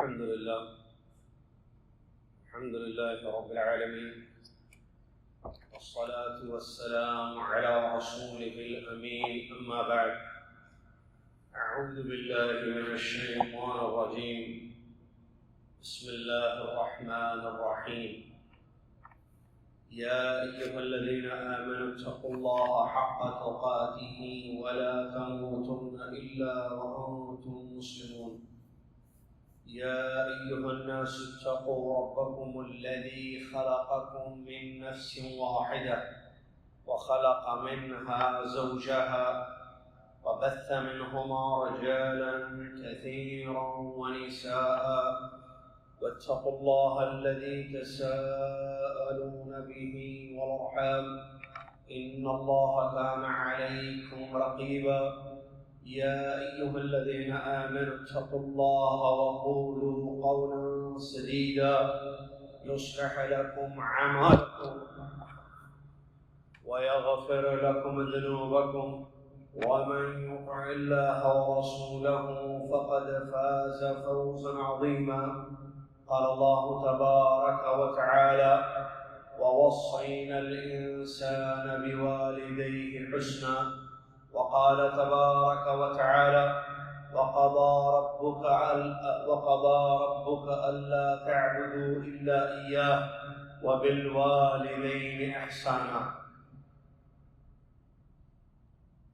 الحمد لله رب العالمين، والصلاة والسلام على رسوله الأمين. أما بعد، أعوذ بالله من الشيطان الرجيم. بسم الله الرحمن الرحيم. يا أيها الذين آمنوا اتقوا الله حق تقاته ولا تموتن إلا وأنتم مسلمون. يا أيها الناس اتقوا ربكم الذي خلقكم من نفس واحدة وخلق منها زوجها وبث منهما رجالا كثيرا ونساء واتقوا الله الذي تساءلون به والأرحام إن الله كان عليكم رقيبا. يا أيها الذين آمنوا اتقوا الله وقولوا قولا سديدا يصلح لكم أعمالكم ويغفر لكم ذنوبكم، ومن يطع الله ورسوله فقد فاز فوزا عظيما. قال الله تبارك وتعالى: ووصينا الإنسان بوالديه حسنا. وقال تبارك وتعالى: وقضى ربك ألا تعبدوا إلا إياه وبالوالدين إحسانا.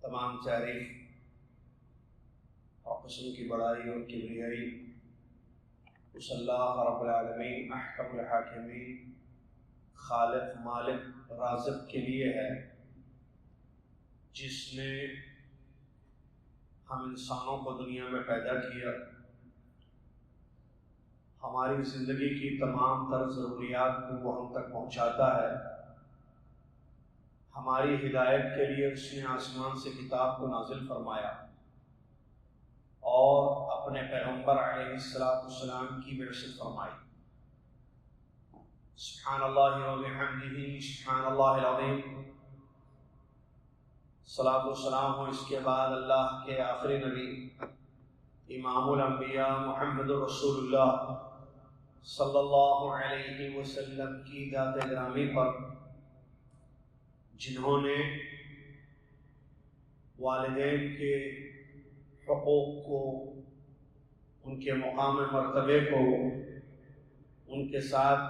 تمام تعریف اور قسم کی بڑائی اور کبریائی اس اللہ رب العالمین احکم الحاکمین خالق مالک رازق کے لیے ہے، جس نے ہم انسانوں کو دنیا میں پیدا کیا، ہماری زندگی کی تمام تر ضروریات کو وہ ہم تک پہنچاتا ہے۔ ہماری ہدایت کے لیے اس نے آسمان سے کتاب کو نازل فرمایا اور اپنے پیغمبر علیہ السلام کی بعثت فرمائی۔ سبحان اللہ و بحمدہ، سبحان اللہ العظیم۔ صلاۃ و سلام ہو اس کے بعد اللہ کے آخری نبی امام الانبیاء محمد رسول اللہ صلی اللہ علیہ وسلم کی ذات گرامی پر، جنہوں نے والدین کے حقوق کو، ان کے مقام مرتبے کو، ان کے ساتھ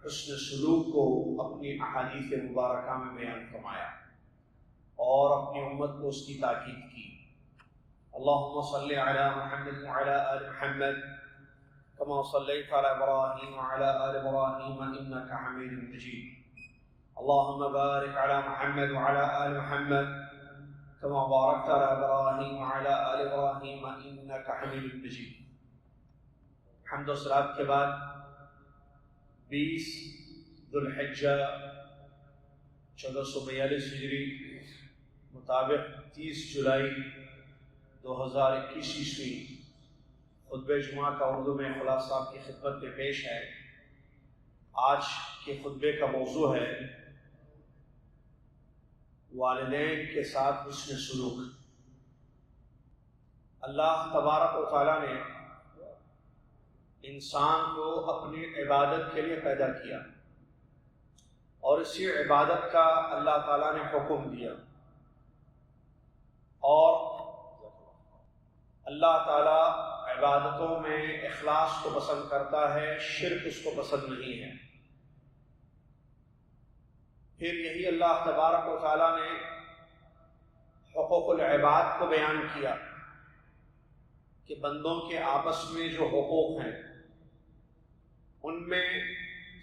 حسن سلوک کو اپنی احادیث مبارکہ میں بیان فرمایا اور اپنی امت کو اس کی تاکید کی۔ اللہم صلی علی محمد وعلی آل محمد کما صلیت علی ابراہیم وعلی آل ابراہیم انک حمید مجید۔ اللہم بارک علی محمد وعلی آل محمد کما بارکت علی ابراہیم وعلی آل ابراہیم انک حمید مجید۔ حمد و صلوات کے بعد 20 ذو الحجہ 1442 ہجری مطابق 30 جولائی 2021 عیسوی خطبہ جمعہ کا اردو میں خلاصہ آپ کی خدمت میں پیش ہے۔ آج کے خطبے کا موضوع ہے والدین کے ساتھ حسن سلوک۔ اللہ تبارک و تعالیٰ نے انسان کو اپنی عبادت کے لیے پیدا کیا اور اسی عبادت کا اللہ تعالیٰ نے حکم دیا، اور اللہ تعالیٰ عبادتوں میں اخلاص کو پسند کرتا ہے، شرک اس کو پسند نہیں ہے۔ پھر یہی اللہ تبارک و تعالیٰ نے حقوق العباد کو بیان کیا کہ بندوں کے آپس میں جو حقوق ہیں ان میں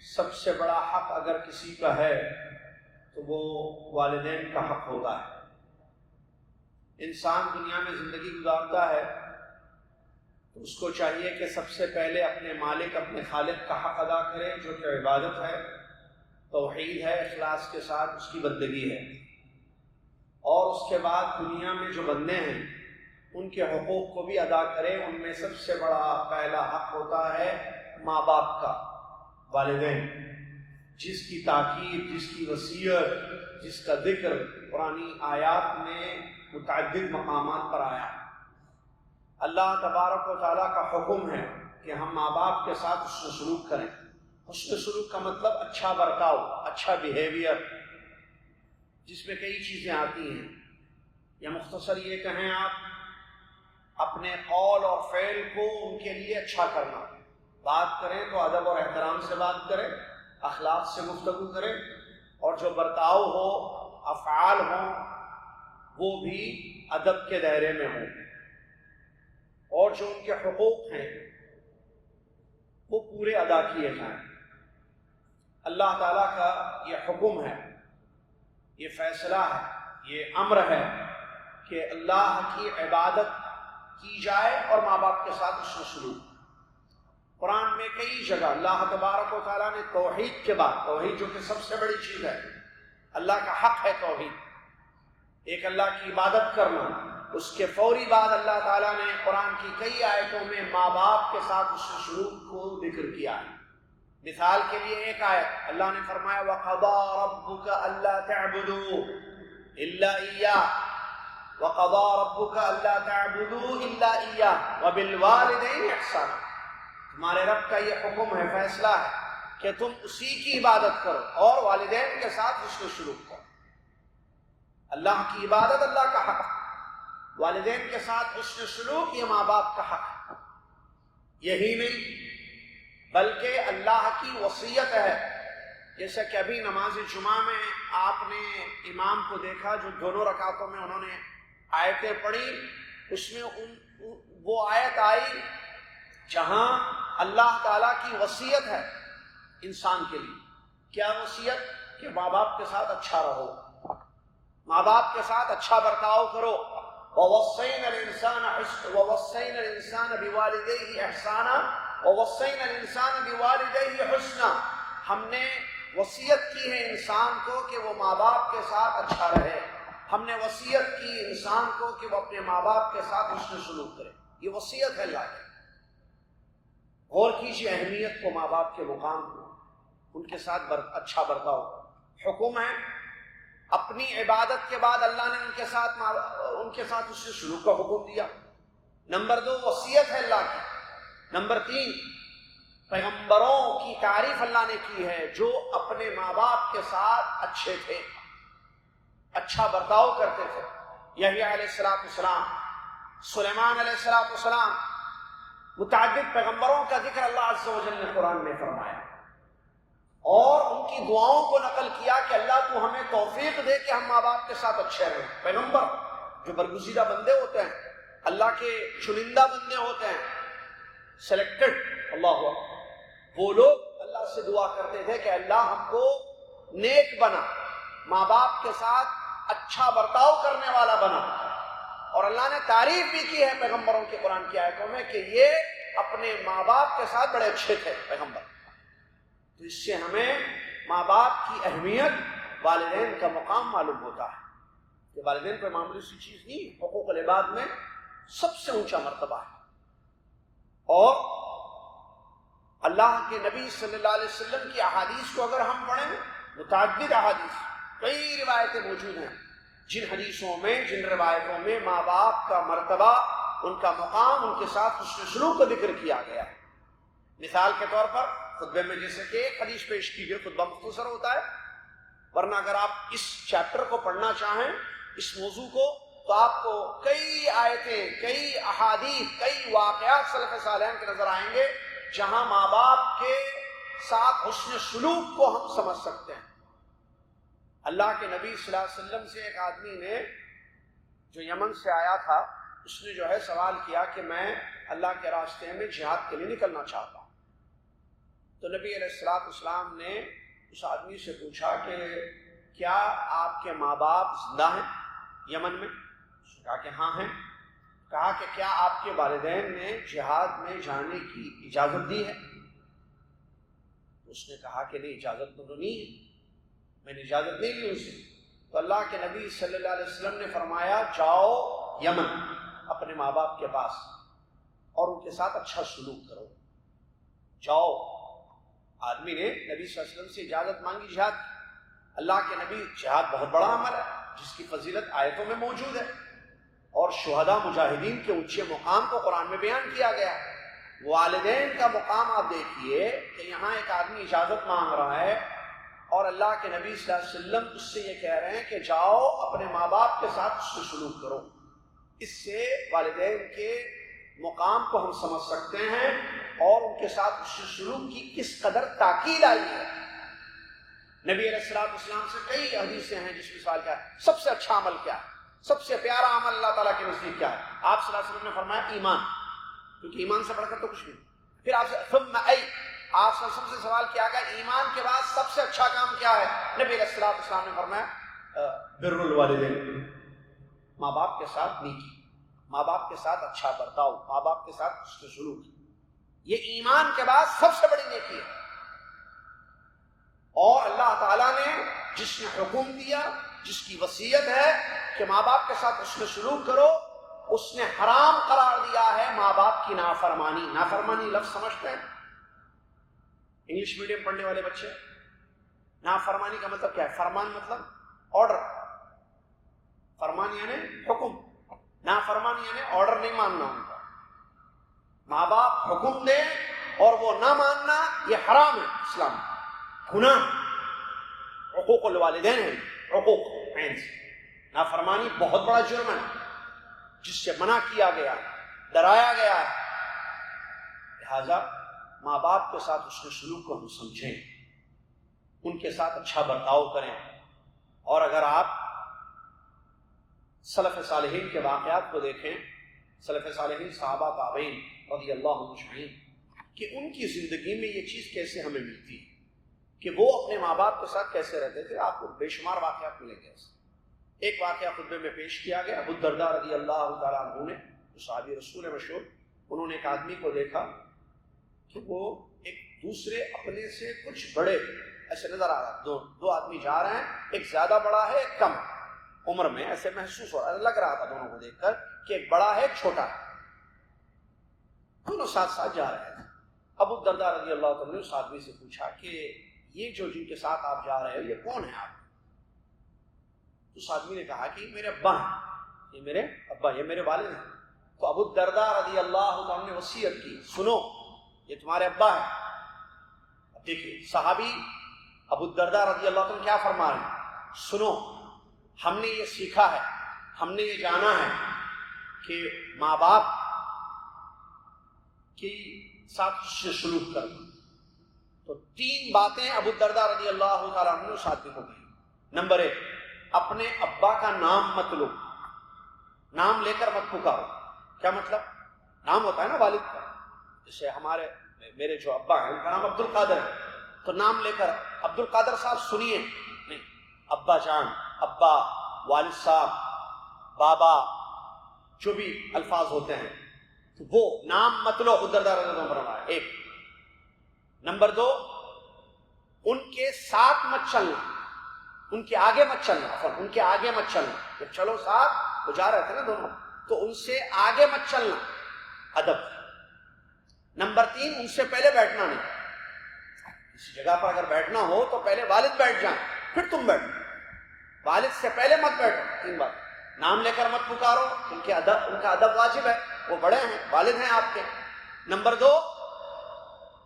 سب سے بڑا حق اگر کسی کا ہے تو وہ والدین کا حق ہوتا ہے۔ انسان دنیا میں زندگی گزارتا ہے تو اس کو چاہیے کہ سب سے پہلے اپنے مالک، اپنے خالق کا حق ادا کرے، جو کہ عبادت ہے، توحید ہے، اخلاص کے ساتھ اس کی بندگی ہے، اور اس کے بعد دنیا میں جو بندے ہیں ان کے حقوق کو بھی ادا کرے۔ ان میں سب سے بڑا پہلا حق ہوتا ہے ماں باپ کا، والدین، جس کی تاکید، جس کی وصیت، جس کا ذکر قرآنی آیات میں متعدد مقامات پر آیا۔ اللہ تبارک و تعالیٰ کا حکم ہے کہ ہم ماں باپ کے ساتھ حسن سلوک کریں۔ حسن سلوک کا مطلب اچھا برتاؤ، اچھا بیہیویئر، جس میں کئی چیزیں آتی ہیں، یا مختصر یہ کہیں آپ اپنے قول اور فعل کو ان کے لیے اچھا کرنا، بات کریں تو ادب اور احترام سے بات کریں، اخلاق سے گفتگو کریں، اور جو برتاؤ ہو، افعال ہوں، وہ بھی ادب کے دائرے میں ہوں، اور جو ان کے حقوق ہیں وہ پورے ادا کیے جائیں۔ اللہ تعالیٰ کا یہ حکم ہے، یہ فیصلہ ہے، یہ امر ہے کہ اللہ کی عبادت کی جائے اور ماں باپ کے ساتھ حسن سلوک۔ قرآن میں کئی جگہ اللہ تبارک و تعالیٰ نے توحید کے بعد، توحید جو کہ سب سے بڑی چیز ہے، اللہ کا حق ہے توحید، ایک اللہ کی عبادت کرنا، اس کے فوری بعد اللہ تعالیٰ نے قرآن کی کئی آیتوں میں ماں باپ کے ساتھ حسن سلوک کو ذکر کیا ہے۔ مثال کے لیے ایک آیت اللہ نے فرمایا وَقَضَىٰ رَبُّكَ أَلَّا تَعْبُدُوا إِلَّا إِيَّاهُ وَقَضَىٰ رَبُّكَ أَلَّا تَعْبُدُوا إِلَّا إِيَّاهُ وَبِالْوَالِدَيْنِ إِحْسَانًا۔ تمہارے رب کا یہ حکم ہے، فیصلہ ہے کہ تم اسی کی عبادت کرو اور والدین کے ساتھ حسن سلوک کرو۔ اللہ کی عبادت اللہ کا حق ہے، والدین کے ساتھ حسن سلوک یہ ماں باپ کا حق ہے۔ یہی نہیں بلکہ اللہ کی وصیت ہے، جیسا کہ ابھی نماز جمعہ میں آپ نے امام کو دیکھا جو دونوں رکعتوں میں انہوں نے آیتیں پڑھی، اس میں وہ آیت آئی جہاں اللہ تعالیٰ کی وصیت ہے انسان کے لیے۔ کیا وصیت؟ کہ ماں باپ کے ساتھ اچھا رہو، ماں باپ کے ساتھ اچھا برتاؤ کرو۔ وَوَصَّيْنَا الْإِنسَانَ بِوَالِدَيْهِ إِحْسَانًا وَوَصَّيْنَا الْإِنسَانَ بِوَالِدَيْهِ حُسْنًا۔ ہم نے وصیت کی ہے انسان کو کہ وہ ماں باپ کے ساتھ اچھا رہے، ہم نے وصیت کی انسان کو کہ وہ اپنے ماں باپ کے ساتھ حسن سلوک کرے۔ یہ وصیت ہے اللہ کی۔ غور کیجیے اہمیت کو، ماں باپ کے مقام کو، ان کے ساتھ اچھا برتاؤ۔ حکم ہے، اپنی عبادت کے بعد اللہ نے ان کے ساتھ اس سے سلوک کا حکم دیا۔ نمبر 2 وصیت ہے اللہ کی۔ نمبر 3 پیغمبروں کی تعریف اللہ نے کی ہے جو اپنے ماں باپ کے ساتھ اچھے تھے، اچھا برتاؤ کرتے تھے۔ یحییٰ علیہ السلام، سلیمان علیہ السلام، متعدد پیغمبروں کا ذکر اللہ عز و جل نے قرآن میں فرمایا، اور ان کی دعاؤں کو نقل کیا کہ اللہ تو ہمیں توفیق دے کہ ہم ماں باپ کے ساتھ اچھے رہیں۔ پیغمبر جو برگزیدہ بندے ہوتے ہیں، اللہ کے چنندہ بندے ہوتے ہیں، سلیکٹڈ، اللہ وہ لوگ اللہ سے دعا کرتے تھے کہ اللہ ہم کو نیک بنا، ماں باپ کے ساتھ اچھا برتاؤ کرنے والا بنا۔ اور اللہ نے تعریف بھی کی ہے پیغمبروں کے قرآن کی آیتوں میں کہ یہ اپنے ماں باپ کے ساتھ بڑے اچھے تھے پیغمبر۔ تو اس سے ہمیں ماں باپ کی اہمیت، والدین کا مقام معلوم ہوتا ہے کہ والدین کوئی معمولی سی چیز نہیں، حقوق العباد میں سب سے اونچا مرتبہ ہے۔ اور اللہ کے نبی صلی اللہ علیہ وسلم کی احادیث کو اگر ہم پڑھیں، متعدد احادیث، کئی روایتیں موجود ہیں جن حدیثوں میں، جن روایتوں میں ماں باپ کا مرتبہ، ان کا مقام، ان کے ساتھ حسن سلوک کا ذکر کیا گیا ہے۔ مثال کے طور پر خطبے میں جیسے کہ ایک حدیث پیش کی گئی، خطبہ مختصر ہوتا ہے، ورنہ اگر آپ اس چیپٹر کو پڑھنا چاہیں، اس موضوع کو، تو آپ کو کئی آیتیں، کئی احادیث، کئی واقعات سلف صالحین کے نظر آئیں گے جہاں ماں باپ کے ساتھ حسن سلوک کو ہم سمجھ سکتے ہیں۔ اللہ کے نبی صلی اللہ علیہ وسلم سے ایک آدمی نے جو یمن سے آیا تھا، اس نے جو ہے سوال کیا کہ میں اللہ کے راستے میں جہاد کے لیے نکلنا چاہتا ہوں۔ تو نبی علیہ السلام نے اس آدمی سے پوچھا کہ کیا آپ کے ماں باپ زندہ ہیں یمن میں؟ اس نے کہا کہ ہاں ہیں۔ کہا کہ کیا آپ کے والدین نے جہاد میں جانے کی اجازت دی ہے؟ اس نے کہا کہ نہیں، اجازت تو نہیں ہے، میں نے اجازت نہیں لی ان سے۔ تو اللہ کے نبی صلی اللہ علیہ وسلم نے فرمایا جاؤ یمن اپنے ماں باپ کے پاس اور ان کے ساتھ اچھا سلوک کرو، جاؤ۔ آدمی نے نبی صلی اللہ علیہ وسلم سے اجازت مانگی جہاد کی۔ اللہ کے نبی، جہاد بہت بڑا عمل ہے جس کی فضیلت آیتوں میں موجود ہے، اور شہداء مجاہدین کے اونچے مقام کو قرآن میں بیان کیا گیا ہے۔ والدین کا مقام آپ دیکھیے کہ یہاں ایک آدمی اجازت مانگ رہا ہے اور اللہ کے نبی صلی اللہ علیہ وسلم اس سے یہ کہہ رہے ہیں کہ جاؤ اپنے ماں باپ کے ساتھ اس سے سلوک کرو. اس سے والدین کے مقام کو ہم سمجھ سکتے ہیں اور ان کے ساتھ اس سے سلوک کی کس قدر تاکید آئی ہے. نبی علیہ الصلوۃ والسلام سے کئی حدیثیں ہیں جس میں سوال کیا ہے سب سے اچھا عمل کیا ہے, سب سے پیارا عمل اللہ تعالیٰ کے نزدیک کیا ہے. آپ صلی اللہ علیہ وسلم نے فرمایا ایمان, کیونکہ ایمان سے بڑھ کر تو کچھ نہیں. پھر آپ سے ثم ای, آپ صلی اللہ علیہ وسلم سے سوال کیا گیا ایمان کے بعد سب سے اچھا کام کیا ہے. نبی علیہ الصلوۃ والسلام نے فرمایا بر الوالدین, ماں باپ کے ساتھ نیکی, ماں باپ کے ساتھ اچھا برتاؤ, ماں باپ کے ساتھ اس کے سلوک, یہ ایمان کے بعد سب سے بڑی نیکی ہے. اور اللہ تعالیٰ نے جس نے حکم دیا, جس کی وصیت ہے کہ ماں باپ کے ساتھ اس میں سلوک کرو, اس نے حرام قرار دیا ہے ماں باپ کی نافرمانی. نافرمانی لفظ سمجھتے ہیں انگلش میڈیم پڑھنے والے بچے؟ نافرمانی کا مطلب کیا ہے؟ فرمان مطلب آرڈر, فرمان یعنی حکم, نافرمانی یعنی آرڈر نہیں ماننا ان کا. ماں باپ حکم دے اور وہ نہ ماننا یہ حرام ہے اسلام میں, گناہ, حقوق الوالدین ہے, حقوق نافرمانی بہت بڑا جرم ہے جس سے منع کیا گیا, ڈرایا گیا ہے. لہذا ماں باپ کے ساتھ اس کے سلوک کو ہم سمجھیں, ان کے ساتھ اچھا برتاؤ کریں. اور اگر آپ سلف صالحین کے واقعات کو دیکھیں, سلف صالحین صحابہ تابعین رضی اللہ عنہم اجمعین, کہ ان کی زندگی میں یہ چیز کیسے ہمیں ملتی ہے کہ وہ اپنے ماں باپ کے ساتھ کیسے رہتے تھے. آپ کو بے شمار واقعات ملیں گے. ایک واقعہ خطبے میں پیش کیا گیا, ابو الدرداء رضی اللہ تعالیٰ عنہ نے, جو صحابی رسول مشہور, انہوں نے ایک آدمی کو دیکھا کہ وہ ایک دوسرے اپنے سے کچھ بڑے ایسے نظر آ رہا, دو آدمی جا رہے ہیں, ایک زیادہ بڑا ہے ایک کم عمر میں, ایسے محسوس ہو رہا, لگ رہا تھا دونوں کو دیکھ کر کہ ایک بڑا ہے ایک چھوٹا ہے, دونوں ساتھ ساتھ جا رہے تھے. ابو الدرداء رضی اللہ تعالیٰ نے اس آدمی سے پوچھا کہ یہ جو جن کے ساتھ آپ جا رہے ہو یہ کون ہے آپ؟ اس آدمی نے کہا کہ میرے ابا ہیں, یہ میرے ابا, یہ میرے والد ہیں. تو ابو الدرداء رضی اللہ عنہ نے وصیت کی, سنو یہ تمہارے ابا ہیں. اب دیکھیے صحابی ابو الدرداء رضی اللہ عنہ کیا فرما رہے ہیں, سنو ہم نے یہ سیکھا ہے, ہم نے یہ جانا ہے کہ ماں باپ کے ساتھ سے سلوک کرنا. تو تین باتیں ابو الدرداء رضی اللہ تعالیٰ عنہ اس آدمی کو کہی. نمبر ایک, اپنے ابا کا نام مت لو, نام لے کر مت پکارو. کیا مطلب؟ نام ہوتا ہے نا والد کا, جیسے میرے جو ابا ہیں ان کا نام عبد القادر ہے, تو نام لے کر عبد القادر صاحب سنیے نہیں, ابا جان, ابا, والد صاحب, بابا, جو بھی الفاظ ہوتے ہیں تو وہ نام مت لو. ابو الدرداء رضی اللہ عنہ ہے ایک. نمبر دو, ان کے ساتھ مت چلنا, ان کے آگے مت چلنا, ان کے آگے مت چلنا. جب چلو ساتھ وہ جا رہے تھے نا دونوں, تو ان سے آگے مت چلنا, ادب. نمبر تین, ان سے پہلے بیٹھنا نہیں. کسی جگہ پر اگر بیٹھنا ہو تو پہلے والد بیٹھ جائیں پھر تم بیٹھو, والد سے پہلے مت بیٹھو. تین بات, نام لے کر مت پکارو, ان کا ادب واجب ہے, وہ بڑے ہیں, والد ہیں آپ کے. نمبر دو,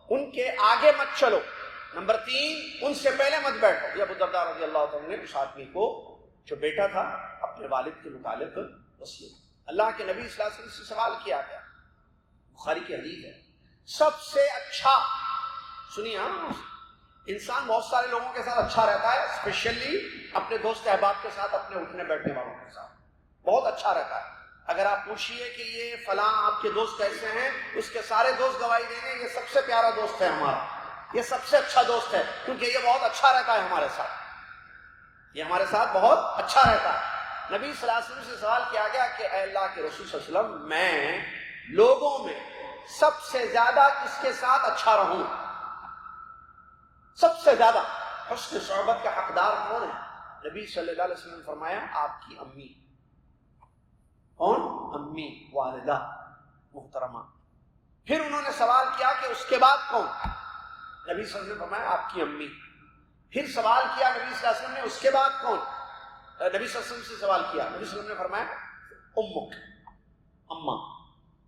ان کے آگے مت چلو. نمبر تین, ان سے پہلے مت بیٹھو. یہ ابو الدرداء رضی اللہ عنہ نے اس آدمی کو جو بیٹا تھا اپنے والد کے متعلق وصیت. اللہ کے نبی صلی اللہ علیہ وسلم سے سوال کیا گیا, بخاری کی حدیث ہے, سب سے اچھا, سنیے ہاں, انسان بہت سارے لوگوں کے ساتھ اچھا رہتا ہے, اسپیشلی اپنے دوست احباب کے ساتھ, اپنے اٹھنے بیٹھنے والوں کے ساتھ بہت اچھا رہتا ہے. اگر آپ پوچھئے کہ یہ فلاں آپ کے دوست کیسے ہیں, اس کے سارے دوست گواہی دیں گے یہ سب سے پیارا دوست ہے ہمارا, یہ سب سے اچھا دوست ہے, کیونکہ یہ بہت اچھا رہتا ہے ہمارے ساتھ, یہ ہمارے ساتھ بہت اچھا رہتا ہے. نبی صلی اللہ علیہ وسلم سے سوال کیا گیا کہ اے اللہ کے رسول صلی اللہ علیہ وسلم, میں لوگوں میں سب سے زیادہ کس کے ساتھ اچھا رہوں, سب سے زیادہ حسن صحبت کا حقدار کون ہے؟ نبی صلی اللہ علیہ وسلم نے فرمایا آپ کی امی. کون؟ امی, والدہ محترمہ. پھر انہوں نے سوال کیا کہ اس کے بعد کون؟ نبی صلی اللہ علیہ وسلم نے فرمایا آپ کی امی. پھر سوال کیا نبی صلی اللہ علیہ وسلم نے اس کے بعد کون؟ نبی صلی اللہ علیہ وسلم سے سوال کیا, نبی صلی اللہ علیہ وسلم نے فرمایا امک, اماں,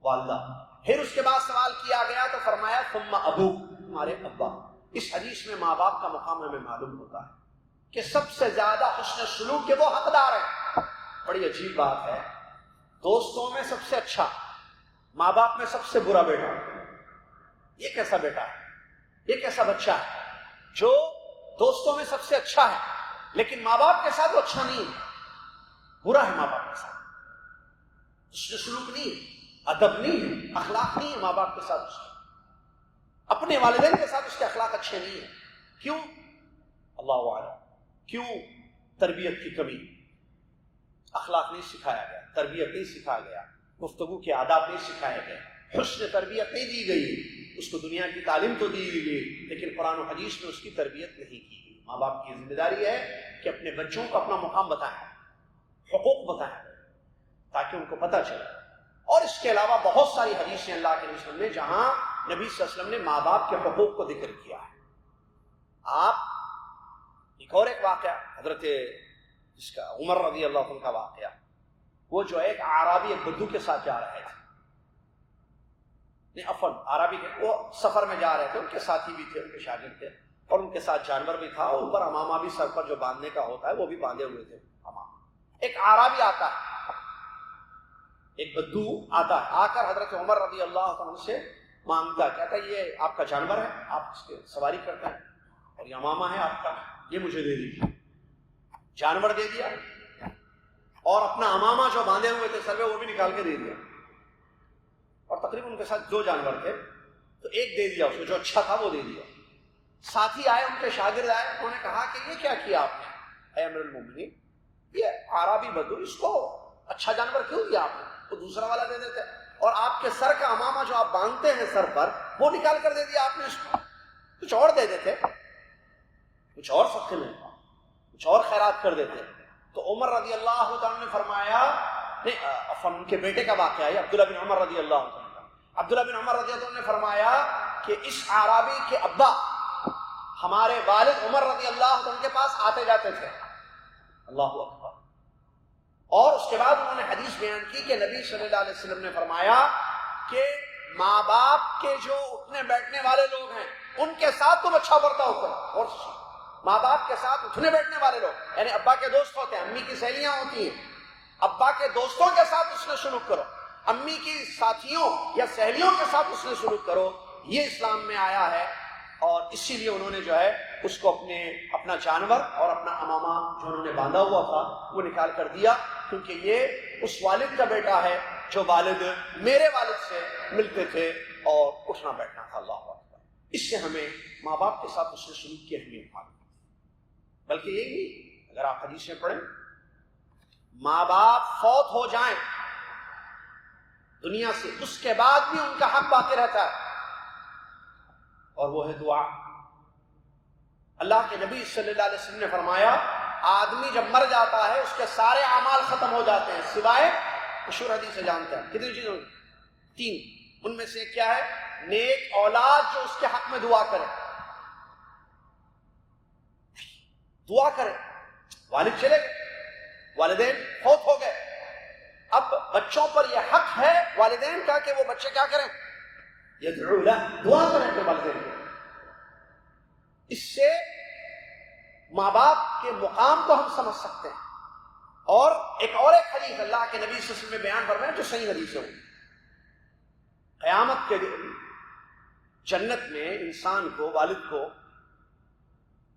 والدہ. پھر اس کے بعد سوال کیا گیا تو فرمایا ثم ابوک، تمہارے ابا۔ اس حدیث میں ماں باپ کا مقام ہمیں معلوم ہوتا ہے کہ سب سے زیادہ حسن سلوک کے وہ حقدار ہیں۔ بڑی عجیب بات ہے، دوستوں میں سب سے اچھا، ماں باپ میں سب سے برا بیٹا۔ یہ کیسا بیٹا ہے، یہ کیسا بچہ ہے جو دوستوں میں سب سے اچھا ہے لیکن ماں باپ کے ساتھ وہ اچھا نہیں ہے، برا ہے ماں باپ کے ساتھ، حسن سلوک نہیں ہے، ادب نہیں ہے، اخلاق نہیں ہے ماں باپ کے ساتھ، اپنے والدین کے ساتھ اس کے اخلاق اچھے نہیں ہیں۔ کیوں؟ اللہ اعلم۔ کیوں؟ تربیت کی کمی، اخلاق نہیں سکھایا گیا، تربیت نہیں سکھایا گیا، گفتگو کے آداب نہیں سکھائے گئے، حسن تربیت نہیں دی گئی۔ اس کو دنیا کی تعلیم تو دی گئی لیکن قرآن و حدیث میں اس کی تربیت نہیں کی گئی۔ ماں باپ کی ذمہ داری ہے کہ اپنے بچوں کو اپنا مقام بتائیں، حقوق بتائیں تاکہ ان کو پتہ چلے۔ اور اس کے علاوہ بہت ساری حدیثیں اللہ کے رسول نے جہاں نبی صلی اللہ علیہ وسلم نے ماں باپ کے حقوق کو ذکر کیا ہے۔ آپ ایک اور ایک واقعہ حضرت اس کا عمر رضی اللہ عنہ کا واقعہ، وہ جو ایک اعرابی ایک بدو کے ساتھ جا رہے تھے، عربی کے وہ سفر میں جا رہے تھے، ان کے ساتھی بھی تھے، ان کے شاگرد تھے اور ان کے ساتھ جانور بھی تھا، اور اوپر امامہ بھی سر پر جو باندھنے کا ہوتا ہے وہ بھی باندھے ہوئے تھے امامہ۔ ایک اعرابی آتا ہے، ایک بدو آتا ہے، آ کر حضرت عمر رضی اللہ عنہ سے مانگتا ہے، کہتا ہے یہ آپ کا جانور ہے، آپ اس کے سواری کرتے ہیں اور یہ امامہ ہے آپ کا، یہ مجھے دے دیجیے۔ جانور دے دیا اور اپنا امامہ جو باندھے ہوئے تھے سر میں وہ بھی نکال کے دے دیا، اور تقریباً ان کے ساتھ 2 جانور تھے تو ایک دے دیا، اس کو جو اچھا تھا وہ دے دیا۔ ساتھی آئے، ان کے شاگرد آئے، انہوں نے کہا کہ یہ کیا کیا آپ نے اے امیر المومنین، یہ عربی بدو اس کو اچھا جانور کیوں دیا آپ نے، تو دوسرا والا دے دیتے، اور آپ کے سر کا امامہ جو آپ باندھتے ہیں سر پر وہ نکال کر دے دیا آپ نے اس کو، کچھ اور دے دیتے، کچھ اور صدقے میں کچھ اور خیرات کر دیتے۔ تو عمر رضی اللہ عنہ نے فرمایا، ان کے بیٹے کا واقعہ ہے عبداللہ بن عمر رضی اللہ عنہ کا، عبداللہ بن عمر رضی اللہ عنہ نے فرمایا کہ اس اعرابی کے ابا ہمارے والد عمر رضی اللہ عنہ کے پاس آتے جاتے تھے، اللہ اکبر۔ اور اس کے بعد انہوں نے حدیث بیان کی کہ نبی صلی اللہ علیہ وسلم نے فرمایا کہ ماں باپ کے جو اٹھنے بیٹھنے والے لوگ ہیں ان کے ساتھ تم اچھا برتاؤ کرو، اور ماں باپ کے ساتھ اٹھنے بیٹھنے والے لوگ یعنی ابا کے دوست ہوتے ہیں، امی کی سہیلیاں ہوتی ہیں، ابا کے دوستوں کے ساتھ اس نے سلوک کرو، امی کی ساتھیوں یا سہیلیوں کے ساتھ اس نے سلوک کرو، یہ اسلام میں آیا ہے۔ اور اسی لیے انہوں نے جو ہے اس کو اپنا جانور اور اپنا امامہ جو انہوں نے باندھا ہوا تھا وہ نکال کر دیا، کیونکہ یہ اس والد کا بیٹا ہے جو والد میرے والد سے ملتے تھے اور اٹھنا بیٹھنا تھا، اللہ اکبر۔ اس سے ہمیں ماں باپ کے ساتھ اس نے سلوک کی اہمیت معلوم، بلکہ یہی نہیں، اگر آپ حدیث میں پڑھیں، ماں باپ فوت ہو جائیں دنیا سے اس کے بعد بھی ان کا حق باقی رہتا ہے، اور وہ ہے دعا۔ اللہ کے نبی صلی اللہ علیہ وسلم نے فرمایا آدمی جب مر جاتا ہے اس کے سارے اعمال ختم ہو جاتے ہیں سوائے، مشہور حدیث سے جانتے ہیں کتنی چیزیں، 3، ان میں سے کیا ہے، نیک اولاد جو اس کے حق میں دعا کرے، دعا کرے۔ والد چلے گئے، والدین فوت ہو گئے، اب بچوں پر یہ حق ہے والدین کا کہ وہ بچے کیا کریں، یدعو لہ، دعا کریں اپنے والدین کو۔ اس سے ماں باپ کے مقام کو ہم سمجھ سکتے ہیں۔ اور ایک حدیث اللہ کے نبی صلی اللہ علیہ وسلم نے بیان فرمایا جو صحیح حدیث ہے، قیامت کے دن جنت میں انسان کو، والد کو،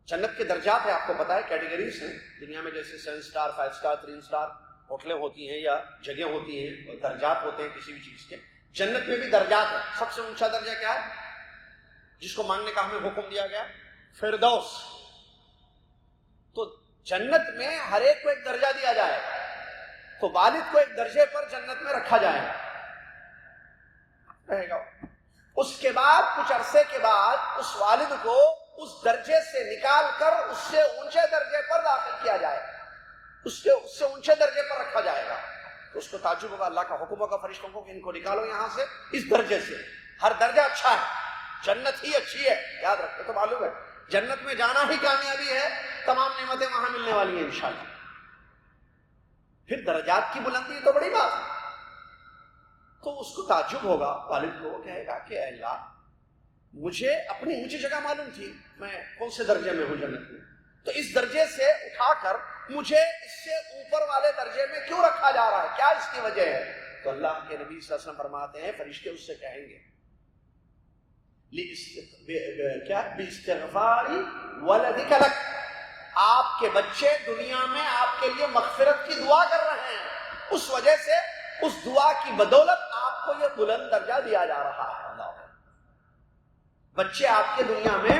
جنت کے درجات ہیں، آپ کو پتا ہے کیٹیگریز ہیں، دنیا میں جیسے 7 اسٹار 5 اسٹار 3 اسٹار ہوٹلیں ہوتی ہیں یا جگہ ہوتی ہیں اور درجات ہوتے ہیں کسی بھی چیز کے، جنت میں بھی درجات ہیں۔ سب سے اونچا درجہ کیا ہے جس کو مانگنے کا ہمیں حکم دیا گیا، فردوس۔ تو جنت میں ہر ایک کو ایک درجہ دیا جائے، تو والد کو ایک درجے پر جنت میں رکھا جائے گا، اس کے بعد کچھ عرصے کے بعد اس والد کو اس درجے سے نکال کر اس سے اونچے درجے پر داخل کیا جائے، اس سے اونچے درجے پر رکھا جائے گا۔ تو اس کو تعجب ہوگا، اللہ کا حکم ہوگا فرشتوں کو کہ ان کو نکالو یہاں سے، اس درجے سے۔ ہر درجہ اچھا ہے، جنت ہی اچھی ہے، یاد رکھتے تو معلوم ہے جنت میں جانا ہی کامیابی ہے، تمام نعمتیں وہاں ملنے والی ہیں انشاءاللہ۔ پھر درجات کی بلندی تو بڑی بات ہے، تو اس کو تعجب ہوگا، والد کو کہے گا کہ اے اللہ مجھے اپنی اونچی جگہ معلوم تھی، میں کون سے درجے میں ہوں جنت میں، تو اس درجے سے اٹھا کر مجھے اس سے اوپر والے درجے میں کیوں رکھا جا رہا ہے، کیا اس کی وجہ ہے؟ تو اللہ کے نبی صلی اللہ علیہ وسلم فرماتے ہیں فرشتے اس سے کہیں گے کیا باستغفار ولدک لک، آپ کے بچے دنیا میں آپ کے لیے مغفرت کی دعا کر رہے ہیں، اس وجہ سے اس دعا کی بدولت آپ کو یہ بلند درجہ دیا جا رہا ہے۔ بچے آپ کے دنیا میں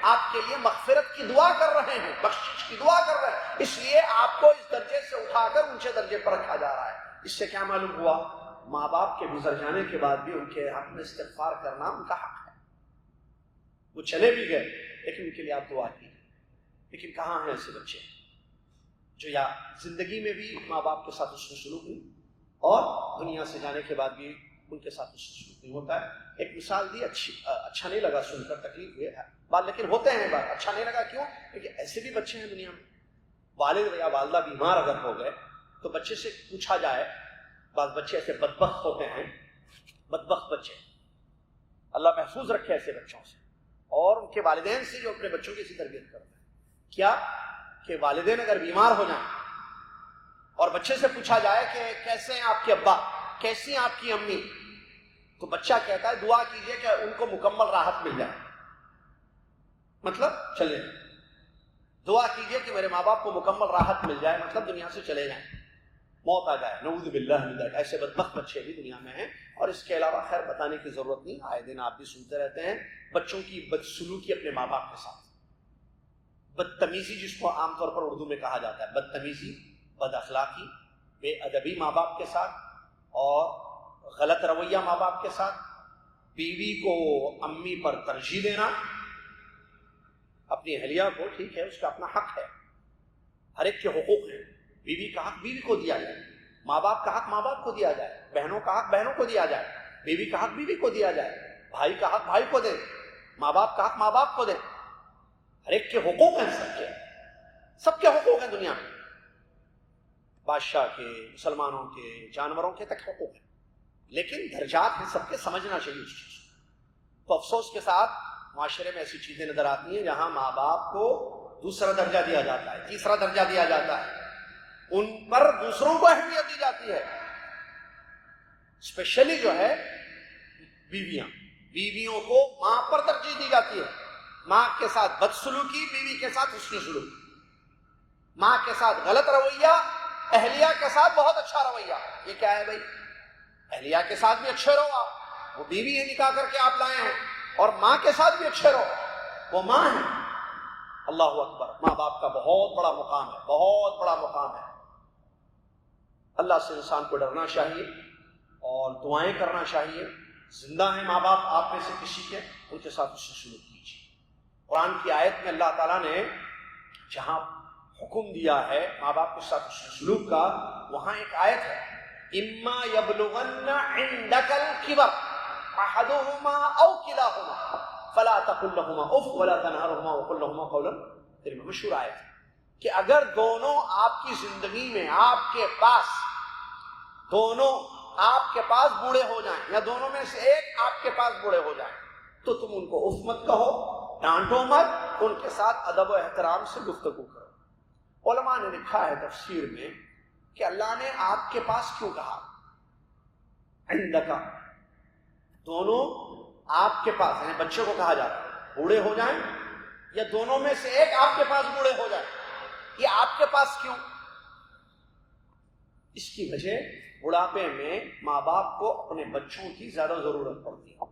آپ کے لیے مغفرت کی دعا کر رہے ہیں، بخشش کی دعا کر رہے ہیں، اس لیے آپ کو اس درجے سے اٹھا کر اونچے درجے پر رکھا جا رہا ہے۔ اس سے کیا معلوم ہوا؟ ماں باپ کے گزر جانے کے بعد بھی ان کے حق میں استغفار کرنا ان کا حق ہے۔ وہ چلے بھی گئے لیکن ان کے لیے آپ دعا کیجیے۔ لیکن کہاں ہیں ایسے بچے جو یا زندگی میں بھی ماں باپ کے ساتھ حسن سلوک نہیں اور دنیا سے جانے کے بعد بھی ان کے ساتھ حسن سلوک نہیں ہوتا ہے؟ ایک مثال دی، اچھا نہیں لگا سن کر، تکلیف ہوئی بات، لیکن ہوتے ہیں بات، اچھا نہیں لگا کیوں؟ کیونکہ ایسے بھی بچے ہیں دنیا میں، والد یا والدہ بیمار اگر ہو گئے تو بچے سے پوچھا جائے، بعض بچے ایسے بدبخت ہوتے ہیں، بدبخت بچے، اللہ محفوظ رکھے ایسے بچوں سے، اور ان کے والدین سے جو اپنے بچوں کی ایسی تربیت کرتے ہیں، کیا کہ والدین اگر بیمار ہو جائیں اور بچے سے پوچھا جائے کہ کیسے ہیں آپ کے ابا، کیسی ہیں آپ کی امی، تو بچہ کہتا ہے دعا کیجئے کہ ان کو مکمل راحت مل جائے، مطلب چلے جائیں، دعا کیجئے کہ میرے ماں باپ کو مکمل راحت مل جائے، مطلب دنیا سے چلے جائیں، موت آ جائے، نعوذ باللہ من ذلک۔ ایسے بدبخت بچے بھی دنیا میں ہیں، اور اس کے علاوہ خیر بتانے کی ضرورت نہیں، آئے دن آپ بھی سنتے رہتے ہیں بچوں کی بدسلوکی اپنے ماں باپ کے ساتھ، بدتمیزی جس کو عام طور پر اردو میں کہا جاتا ہے، بدتمیزی، بد اخلاقی، بے ادبی ماں باپ کے ساتھ، اور غلط رویہ ماں باپ کے ساتھ، بیوی کو امی پر ترجیح دینا، اپنی اہلیہ کو، ٹھیک ہے اس کا اپنا حق ہے، ہر ایک کے حقوق ہیں، بیوی کا حق بیوی کو دیا جائے، ماں باپ کا حق ماں باپ کو دیا جائے، بہنوں کا حق بہنوں کو دیا جائے، بیوی کا حق بیوی کو دیا جائے، بھائی کا حق بھائی کو دے، ماں باپ کا حق ماں باپ کو دے، ہر ایک کے حقوق ہیں، سب کے حقوق ہیں دنیا میں، بادشاہ کے، مسلمانوں کے، جانوروں کے تک حقوق ہیں، لیکن درجات ہیں سب کے، سمجھنا چاہیے اس چیز کو۔ تو افسوس کے ساتھ معاشرے میں ایسی چیزیں نظر آتی ہیں جہاں ماں باپ کو دوسرا درجہ دیا جاتا ہے، تیسرا درجہ دیا جاتا ہے، ان پر دوسروں کو اہمیت دی جاتی ہے، اسپیشلی جو ہے بیویوں کو ماں پر ترجیح دی جاتی ہے، ماں کے ساتھ بدسلوکی، بیوی کے ساتھ حسن سلوک، ماں کے ساتھ غلط رویہ، اہلیہ کے ساتھ بہت اچھا رویہ۔ یہ کیا ہے بھائی؟ اہلیہ کے ساتھ بھی اچھے رہو آپ، وہ بیوی ہے نکاح کر کے آپ لائے ہیں، اور ماں کے ساتھ بھی اچھے رہو، وہ ماں ہے۔ اللہ اکبر، ماں باپ کا بہت بڑا مقام ہے، بہت بڑا مقام ہے۔ اللہ سے انسان کو ڈرنا چاہیے اور دعائیں کرنا چاہیے۔ زندہ ہیں ماں باپ آپ میں سے کسی کے، ان کے ساتھ اس سے سلوک کیجیے۔ قرآن کی آیت میں اللہ تعالیٰ نے جہاں حکم دیا ہے ماں باپ کے ساتھ اس سلوک کا، وہاں ایک آیت ہے، اما یبلغن عندک الکبر احدہما او کلاہما فلا تقل لہما اف ولا تنہرہما وقل لہما قولا کریما۔ مشہور آیت ہے کہ اگر دونوں آپ کی زندگی میں آپ کے پاس بوڑھے ہو جائیں، یا دونوں میں سے ایک آپ کے پاس بوڑھے ہو جائیں، تو تم ان کو اف مت کہو، ڈانٹو مت، ان کے ساتھ ادب و احترام سے گفتگو کرو۔ علماء نے لکھا ہے تفسیر میں کہ اللہ نے آپ کے پاس کیوں کہا، عندک، دونوں آپ کے پاس، یعنی بچے کو کہا جاتا ہے بوڑھے ہو جائیں یا دونوں میں سے ایک آپ کے پاس بوڑھے ہو جائیں، یہ آپ کے پاس کیوں؟ اس کی وجہ بڑھاپے میں ماں باپ کو اپنے بچوں کی زیادہ ضرورت پڑتی ہے،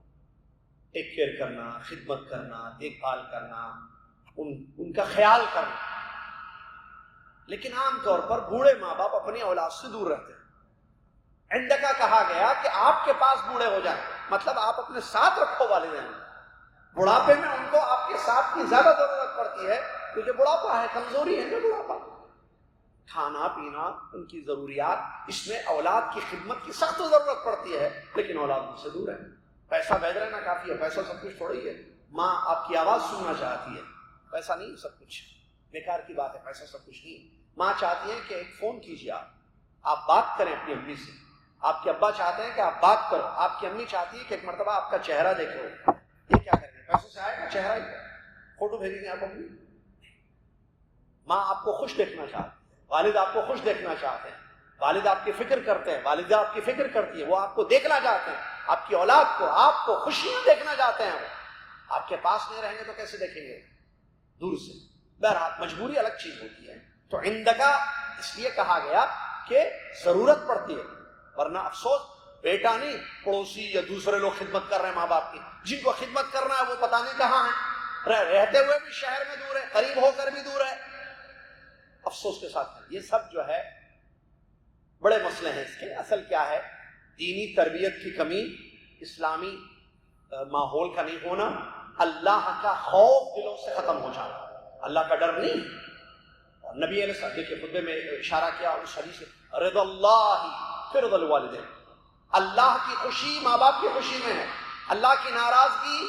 ٹیک کیئر کرنا، خدمت کرنا، دیکھ بھال کرنا، ان کا خیال کرنا، لیکن عام طور پر بوڑھے ماں باپ اپنی اولاد سے دور رہتے ہیں۔ عندکا کہا گیا کہ آپ کے پاس بوڑھے ہو جائیں، مطلب آپ اپنے ساتھ رکھو والدین، بڑھاپے میں ان کو آپ کے ساتھ کی زیادہ ضرورت پڑتی ہے، کیونکہ بڑھاپا ہے، کمزوری ہے نا بڑھاپا، کھانا پینا، ان کی ضروریات، اس میں اولاد کی خدمت کی سخت ضرورت پڑتی ہے، لیکن اولاد ان سے دور ہے۔ پیسہ بھیج رہنا کافی ہے، پیسہ سب کچھ تھوڑی ہے، ماں آپ کی آواز سننا چاہتی ہے، پیسہ نہیں سب کچھ، بیکار کی بات ہے، پیسہ سب کچھ نہیں۔ ماں چاہتی ہے کہ ایک فون کیجیے، آپ بات کریں اپنی امی سے، آپ کے ابا چاہتے ہیں کہ آپ بات کرو، آپ کی امی چاہتی ہے کہ ایک مرتبہ آپ کا چہرہ دیکھو، یہ کیا کریں گے؟ پیسے سے آئے گا چہرہ ہی، فوٹو بھیجیں گے آپ اپنی؟ ماں آپ کو خوش دیکھنا چاہتی ہے، والد آپ کو خوش دیکھنا چاہتے ہیں، والد آپ کی فکر کرتے ہیں، والدہ آپ کی فکر کرتی ہے، وہ آپ کو دیکھنا چاہتے ہیں، آپ کی اولاد کو، آپ کو خوشیاں دیکھنا چاہتے ہیں، وہ آپ کے پاس نہیں رہیں گے تو کیسے دیکھیں گے؟ دور سے۔ بہرحال مجبوری الگ چیز ہوتی ہے، تو عندکا اس لیے کہا گیا کہ ضرورت پڑتی ہے، ورنہ افسوس بیٹا نہیں پڑوسی یا دوسرے لوگ خدمت کر رہے ہیں ماں باپ کی، جن کو خدمت کرنا ہے وہ پتہ نہیں کہاں ہیں، رہتے ہوئے بھی شہر میں دور ہے، قریب ہو کر بھی دور ہے، افسوس کے ساتھ۔ یہ سب جو ہے بڑے مسئلے ہیں اس کے۔ اصل کیا ہے؟ دینی تربیت کی کمی، اسلامی ماحول کا نہیں ہونا، اللہ کا خوف دلوں سے ختم ہو جانا، اللہ کا ڈر نہیں۔ اور نبی علیہ السلام دیکھیے خطبے میں اشارہ کیا اس حدیث سے، رضا اللہ پھر رضا الوالدین، اللہ کی خوشی ماں باپ کی خوشی میں ہے، اللہ کی ناراضگی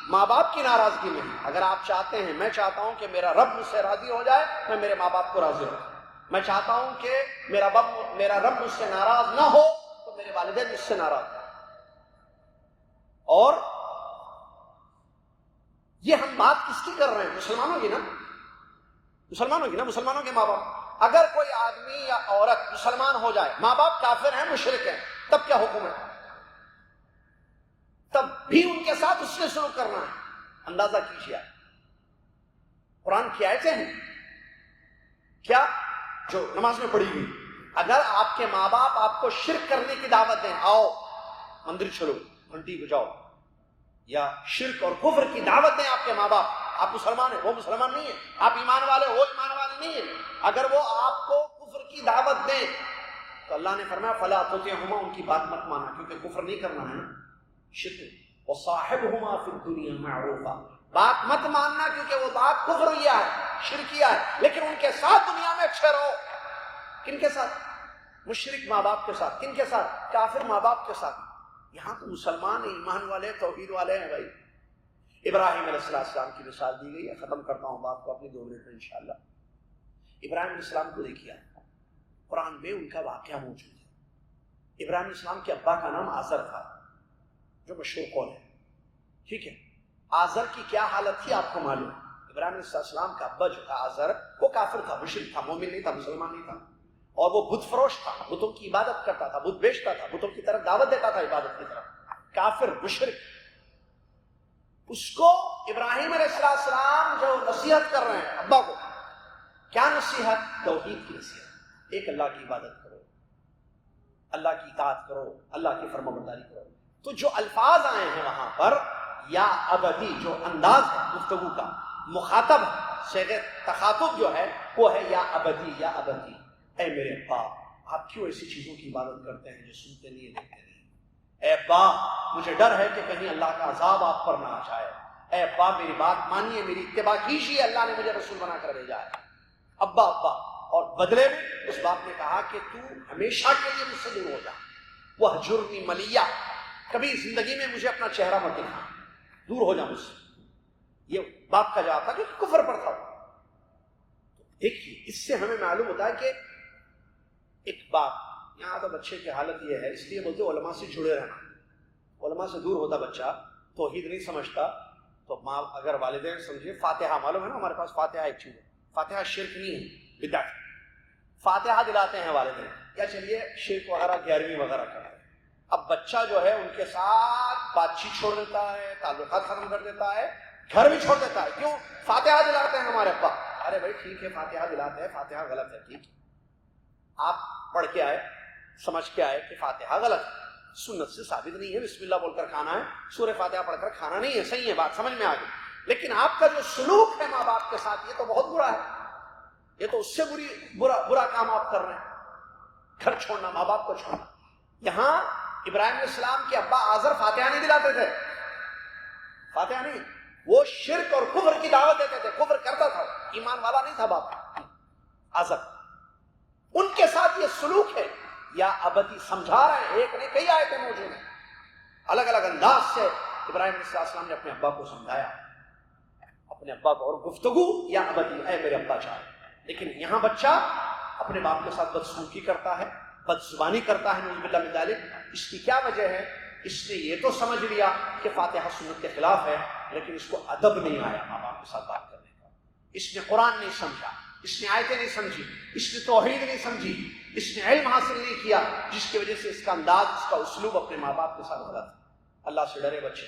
ماں باپ کی ناراضگی میں ہے۔ اگر آپ چاہتے ہیں، میں چاہتا ہوں کہ میرا رب مجھ سے راضی ہو جائے، میں میرے ماں باپ کو راضی ہوں، میں چاہتا ہوں کہ میرا رب مجھ سے ناراض نہ ہو تو میرے والدین مجھ سے ناراض ہوں۔ اور یہ ہم بات کس کی کر رہے ہیں؟ مسلمانوں کی نا، مسلمانوں کے ماں باپ۔ اگر کوئی آدمی یا عورت مسلمان ہو جائے، ماں باپ کافر ہیں، مشرک ہیں، تب کیا حکم ہے؟ تب بھی ان کے ساتھ اس نے سلوک کرنا ہے۔ اندازہ کیجیے، قرآن کی آیتیں ہیں کیا جو نماز میں پڑھی گئی، اگر آپ کے ماں باپ آپ کو شرک کرنے کی دعوت دیں، آؤ مندر چلو، گھنٹی بجاؤ، یا شرک اور کفر کی دعوت دیں آپ کے ماں باپ، آپ مسلمان ہیں، وہ مسلمان نہیں ہے، آپ ایمان والے، وہ ایمان والے نہیں ہیں، اگر وہ آپ کو کفر کی دعوت دیں تو اللہ نے فرمایا فلا تطعهما، ان کی بات مت مانا، کیونکہ کفر نہیں کرنا ہے نا، شرک، وصاحبهما فی الدنیا معروفا، بات مت ماننا کیونکہ وہ بات کفریہ ہے، شرکیہ ہے، لیکن ان کے ساتھ دنیا میں اچھے رہو۔ کن کے ساتھ؟ مشرک ماں باپ کے ساتھ۔ کن کے ساتھ؟ کافر ماں باپ کے ساتھ۔ یہاں تو مسلمان ایمان والے توحید والے ہیں بھائی۔ ابراہیم علیہ السلام کی مثال دی گئی ہے، ختم کرتا ہوں بات کو اپنی 2 منٹ میں انشاءاللہ۔ ابراہیم علیہ السلام کو دیکھیے، قرآن میں ان کا واقعہ موجود ہے۔ ابراہیم علیہ السلام کے ابا کا نام آزر تھا، جو مشہور قول ہے، ٹھیک ہے۔ آزر کی کیا حالت تھی آپ کو معلوم ہے؟ ابراہیم علیہ السلام کا ابا جو تھا آزر، وہ کافر تھا، مشرک تھا، مومن نہیں تھا، مسلمان نہیں تھا، اور وہ بت فروش تھا، بتوں کی عبادت کرتا تھا، بت بیچتا تھا، بتوں کی طرف دعوت دیتا تھا، عبادت کی طرف، کافر مشرک۔ اس کو ابراہیم علیہ السلام جو نصیحت کر رہے ہیں ابا کو، کیا نصیحت؟ توحید کی نصیحت، ایک اللہ کی عبادت کرو، اللہ کی اطاعت کرو، اللہ کی فرمانبرداری کرو۔ تو جو الفاظ آئے ہیں وہاں پر، یا ابدی، جو انداز ہے گفتگو کا، مخاطب صیغہ تخاطب جو ہے وہ ہے یا ابدی، یا ابدی، اے میرے ابا، آپ کیوں ایسی چیزوں کی عبادت کرتے ہیں جو سنتے نہیں دیکھتے نہیں؟ اے ابا، مجھے ڈر ہے کہ کہیں اللہ کا عذاب آپ پر نہ آ جائے، اے ابا میری بات مانیے، میری اتباع کیجیے، اللہ نے مجھے رسول بنا کر بھیجا ہے۔ ابا ابا، اور بدلے میں اس باپ نے کہا کہ تو ہمیشہ کے لیے مجھ سے دور ہو جا، وہجرنی ملیہ، کبھی زندگی میں مجھے اپنا چہرہ مت دکھا، دور ہو جا مجھ سے۔ یہ باپ کا جواب تھا کہ کفر پر تھا۔ دیکھیے اس سے ہمیں معلوم ہوتا ہے کہ ایک باپ، یہاں تو بچے کی حالت یہ ہے، اس لیے بولتے علماء سے جڑے رہنا، علماء سے دور ہوتا بچہ، توحید نہیں سمجھتا، تو ماں اگر والدین سمجھے، فاتحہ معلوم ہے نا ہمارے پاس، فاتحہ ایک چیز ہے، فاتحہ شرک نہیں ہے، بدعت، فاتحہ دلاتے ہیں والدین، یا چلیے شرک وغیرہ 11ویں وغیرہ کرتے ہیں۔ اب بچہ جو ہے ان کے ساتھ بات چیت چھوڑ دیتا ہے، تعلقات ختم کر دیتا ہے، گھر بھی چھوڑ دیتا ہے، کیوں؟ فاتحہ دلاتے ہیں ہمارے ابا۔ ارے بھائی ٹھیک ہے، فاتحہ دلاتے ہیں، فاتحہ غلط ہے، ٹھیک ہے، آپ پڑھ کے آئے، سمجھ کے آئے کہ فاتحہ غلط ہے، سنت سے ثابت نہیں ہے، بسم اللہ بول کر کھانا ہے، سورہ فاتحہ پڑھ کر کھانا نہیں ہے، صحیح ہے، بات سمجھ میں آ گئی، لیکن آپ کا جو سلوک ہے ماں باپ کے ساتھ، یہ تو بہت برا ہے، یہ تو اس سے برا کام آپ کر رہے ہیں، گھر چھوڑنا، ماں باپ کو چھوڑنا۔ یہاں ابراہیم علیہ السلام کے ابا آزر فاتحہ نہیں دلاتے تھے، فاتحہ نہیں، وہ شرک اور کفر کی دعوت دیتے تھے، کفر کرتا تھا، ایمان والا نہیں تھا باپ آزر۔ ان کے ساتھ یہ سلوک ہے، یا ابدی سمجھا رہے ہیں، ایک نہیں کئی آیتیں موجود ہیں، الگ الگ انداز سے ابراہیم علیہ السلام نے اپنے ابا کو سمجھایا، اپنے ابا کو، اور گفتگو یا ابدی، اے میرے ابا جان۔ لیکن یہاں بچہ اپنے باپ کے ساتھ بدسلوکی کرتا ہے، بدزبانی کرتا ہے نعوذ باللہ من ذالک، اس کی کیا وجہ ہے؟ اس نے یہ تو سمجھ لیا کہ فاتحہ سنت کے خلاف ہے، لیکن اس کو ادب نہیں آیا ماں باپ کے ساتھ بات کرنے کا، اس نے قرآن نہیں سمجھا، اس نے آیتیں نہیں سمجھی، اس نے توحید نہیں سمجھی، اس نے علم حاصل نہیں کیا، جس کی وجہ سے اس کا انداز، اس کا اسلوب اپنے ماں باپ کے ساتھ غلط ہے۔ اللہ سے ڈرے بچے،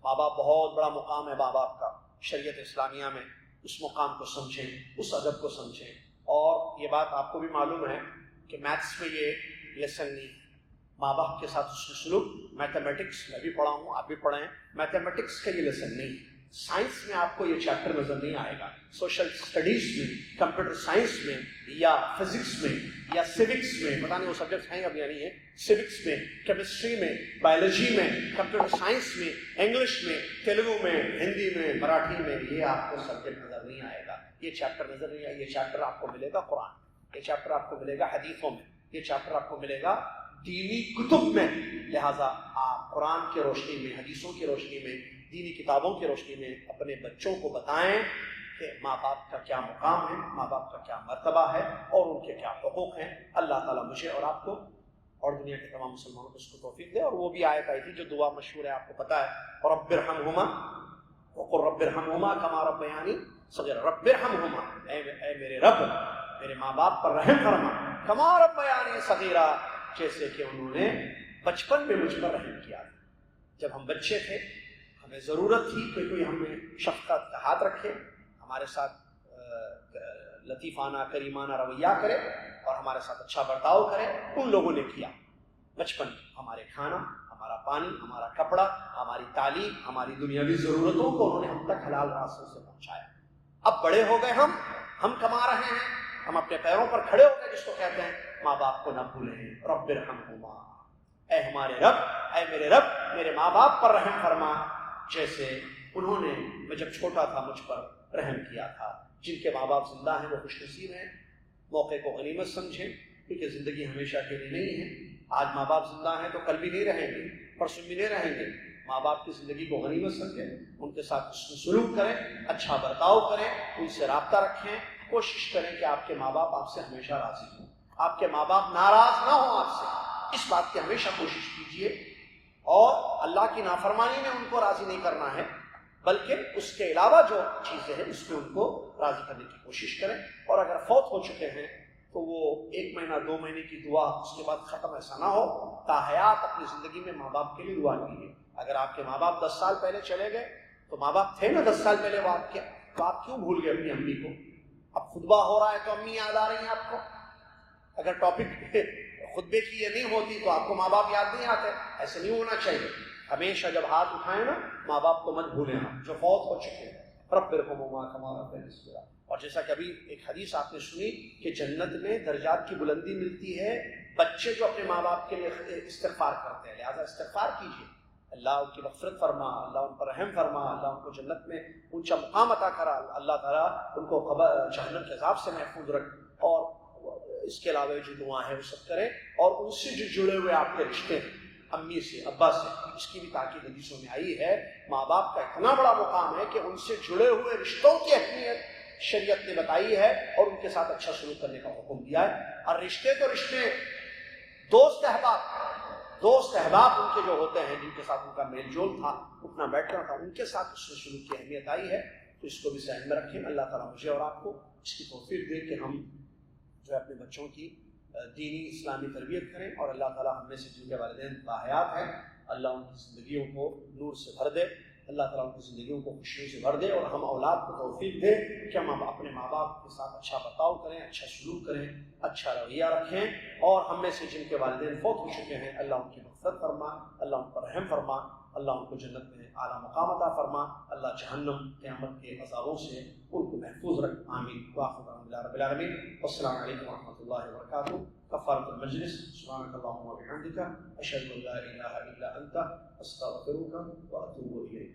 ماں باپ بہت بڑا مقام ہے ماں باپ کا شریعت اسلامیہ میں، اس مقام کو سمجھیں، اس ادب کو سمجھیں۔ اور یہ بات آپ کو بھی معلوم ہے کہ میتھس میں یہ لیسن نہیں، ماں باپ کے ساتھ اس نے سلوک، میتھمیٹکس میں بھی پڑھا ہوں، آپ بھی پڑھیں، میتھمیٹکس کا یہ لیسن نہیں، سائنس میں آپ کو یہ چیپٹر نظر نہیں آئے گا، سوشل اسٹڈیز میں، کمپیوٹر سائنس میں، یا فزکس میں، یا سیوکس میں، پتہ نہیں وہ سبجیکٹس ہیں اب یا نہیں ہے، سیوکس میں، کیمسٹری میں، بایولوجی میں، کمپیوٹر سائنس میں، انگلش میں، تیلگو میں، ہندی میں، مراٹھی میں، یہ آپ کو سبجیکٹ نظر نہیں آئے گا، یہ چیپٹر نظر نہیں آئے گا۔ یہ چیپٹر آپ کو ملے گا قرآن، یہ چیپٹر آپ کو ملے گا حدیثوں میں، یہ چیپٹر آپ کو ملے گا دینی کتب میں۔ لہٰذا آپ قرآن کی روشنی میں، حدیثوں کی روشنی میں، دینی کتابوں کی روشنی میں اپنے بچوں کو بتائیں کہ ماں باپ کا کیا مقام ہے، ماں باپ کا کیا مرتبہ ہے، اور ان کے کیا حقوق ہیں۔ اللہ تعالیٰ مجھے اور آپ کو اور دنیا کے تمام مسلمانوں کو اس کو توفیق دے۔ اور وہ بھی آیت آئی تھی جو دعا مشہور ہے، آپ کو پتہ ہے، رب ارحمہما وقل رب ارحمہما کما ربیانی صغیرا، رب ارحمہما، اے میرے رب، میرے ماں باپ پر رحم فرما، کما ربیانی صغیرا، جیسے کہ انہوں نے بچپن میں مجھ پر رحم کیا۔ جب ہم بچے تھے ہمیں ضرورت تھی کہ کوئی ہمیں شفقت کا ہاتھ رکھے، ہمارے ساتھ لطیفانہ کریمانہ رویہ کرے اور ہمارے ساتھ اچھا برتاؤ کرے، ان لوگوں نے کیا بچپن میں۔ ہمارے کھانا، ہمارا پانی، ہمارا کپڑا، ہماری تعلیم، ہماری دنیاوی ضرورتوں کو انہوں نے ہم تک حلال راستوں سے پہنچایا۔ اب بڑے ہو گئے ہم کما رہے ہیں، ہم اپنے پیروں پر کھڑے ہو گئے، جس کو کہتے ہیں ماں باپ کو نہ بھولیں، رب ارحمہما، اے ہمارے رب، اے میرے رب، میرے ماں باپ پر رحم فرما، جیسے انہوں نے میں جب چھوٹا تھا مجھ پر رحم کیا تھا۔ جن کے ماں باپ زندہ ہیں وہ خوش نصیب ہیں، موقع کو غنیمت سمجھیں، کیونکہ زندگی ہمیشہ کے لیے نہیں ہے۔ آج ماں باپ زندہ ہیں تو کل بھی نہیں رہیں گے، پرسوں بھی نہیں رہیں گے۔ ماں باپ کی زندگی کو غنیمت سمجھیں، ان کے ساتھ حسن سلوک کریں، اچھا برتاؤ کریں، ان سے رابطہ رکھیں، کوشش کریں کہ آپ کے ماں باپ آپ سے ہمیشہ راضی ہوں، آپ کے ماں باپ ناراض نہ ہوں آپ سے، اس بات کی ہمیشہ کوشش کیجیے۔ اور اللہ کی نافرمانی میں ان کو راضی نہیں کرنا ہے، بلکہ اس کے علاوہ جو چیزیں ہیں اس میں ان کو راضی کرنے کی کوشش کریں۔ اور اگر فوت ہو چکے ہیں تو وہ 1 مہینہ 2 مہینے کی دعا اس کے بعد ختم ایسا نہ ہو، تاحیات اپنی زندگی میں ماں باپ کے لیے دعا کیجیے۔ اگر آپ کے ماں باپ 10 سال پہلے چلے گئے تو ماں باپ تھے نا 10 سال پہلے وہ آپ کے، تو آپ کیوں بھول گئے اپنی امی کو؟ اب خطبہ ہو رہا ہے تو امی یاد آ رہی ہیں آپ کو، اگر ٹاپک خطبے کی یہ نہیں ہوتی تو آپ کو ماں باپ یاد نہیں آتے۔ ایسے نہیں ہونا چاہیے، ہمیشہ جب ہاتھ اٹھائیں نا ماں باپ کو مت بھولیں آپ جو فوت ہو چکے ہیں۔ رب ارحمہما کما ربیانی صغیرا۔ اور جیسا کہ ابھی ایک حدیث آپ نے سنی کہ جنت میں درجات کی بلندی ملتی ہے بچے جو اپنے ماں باپ کے لیے استغفار کرتے ہیں، لہٰذا استغفار کیجیے، اللہ ان کی مغفرت فرما، اللہ ان پر رحم فرما، اللہ ان کو جنت میں اونچا مقام عطا کرا، اللہ تعالیٰ ان کو جہنم کے عذاب سے محفوظ رکھ۔ اور اس کے علاوہ جو دعا ہے وہ سب کریں، اور ان سے جو جڑے ہوئے آپ کے رشتے ہیں، امی سے، ابا سے، اس کی بھی تاکید حدیثوں میں آئی ہے۔ ماں باپ کا اتنا بڑا مقام ہے کہ ان سے جڑے ہوئے رشتوں کی اہمیت شریعت نے بتائی ہے اور ان کے ساتھ اچھا سلوک کرنے کا حکم دیا ہے۔ اور رشتے تو رشتے، دوست احباب ان کے جو ہوتے ہیں، جن کے ساتھ ان کا میل جول تھا، اٹھنا بیٹھنا تھا، ان کے ساتھ اس سلوک کی اہمیت آئی ہے، تو اس کو بھی ذہن میں رکھیں۔ اللہ تعالیٰ مجھے اور آپ کو اس کی توفیق دے کہ ہم جو ہے اپنے بچوں کی دینی اسلامی تربیت کریں، اور اللہ تعالیٰ ہم میں سے جن کے والدین باحیات ہیں اللہ ان کی زندگیوں کو نور سے بھر دے، اللہ تعالیٰ ان کی زندگیوں کو خوشیوں سے بھر دے، اور ہم اولاد کو توفیق دے کہ ہم اپنے ماں باپ کے ساتھ اچھا برتاؤ کریں، اچھا سلوک کریں، اچھا رویہ رکھیں۔ اور ہم میں سے جن کے والدین فوت ہو چکے ہیں اللہ ان کی مغفرت فرما، اللہ ان پر رحم فرما، اللہ ان کو جنت میں اعلیٰ مقام عطا فرما، اللہ جہنم قیامت کے عذابوں سے ان کو محفوظ رکھ، آمین۔ وآخر دعوانا رب العالمین، والسلام علیکم ورحمۃ اللہ وبرکاتہ۔ کفارۃ المجلس، سبحانک اللہم وبحمدک، اشہد ان لا الہ الا انت، استغفرک واتوب الیک۔